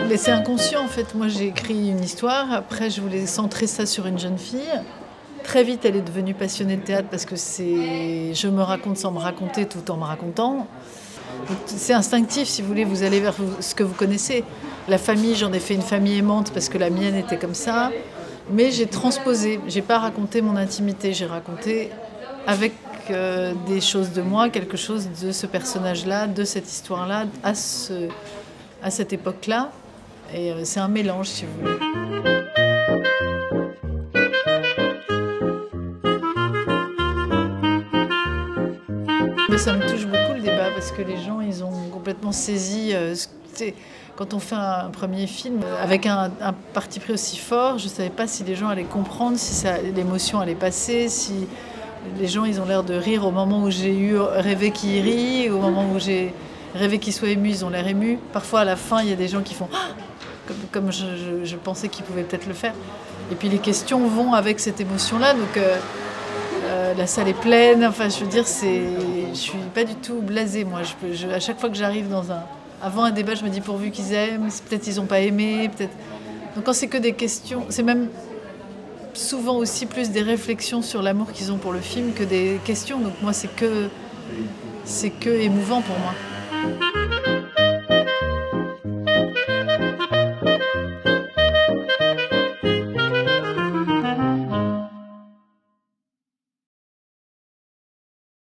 Mais c'est inconscient en fait. Moi j'ai écrit une histoire, après je voulais centrer ça sur une jeune fille. Très vite elle est devenue passionnée de théâtre parce que c'est je me raconte sans me raconter tout en me racontant. C'est instinctif si vous voulez, vous allez vers ce que vous connaissez. La famille, j'en ai fait une famille aimante parce que la mienne était comme ça. Mais j'ai transposé, j'ai pas raconté mon intimité, j'ai raconté avec des choses de moi, quelque chose de ce personnage-là, de cette histoire-là, à cette époque-là. Et c'est un mélange, si vous voulez. Mais ça me touche beaucoup le débat parce que les gens, ils ont complètement saisi. Quand on fait un premier film avec un parti pris aussi fort, je ne savais pas si les gens allaient comprendre, si l'émotion allait passer, si les gens, ils ont l'air de rire au moment où j'ai rêvé qu'ils rient, au moment où j'ai rêvé qu'ils soient émus, ils ont l'air émus. Parfois, à la fin, il y a des gens qui font ah comme je pensais qu'ils pouvaient peut-être le faire. Et puis les questions vont avec cette émotion-là, donc la salle est pleine. Enfin, je veux dire, je suis pas du tout blasée, moi. À chaque fois que j'arrive avant un débat, je me dis pourvu qu'ils aiment, peut-être ils n'ont pas aimé, peut-être. Donc quand c'est que des questions, c'est même souvent aussi plus des réflexions sur l'amour qu'ils ont pour le film que des questions. Donc moi, c'est que émouvant pour moi.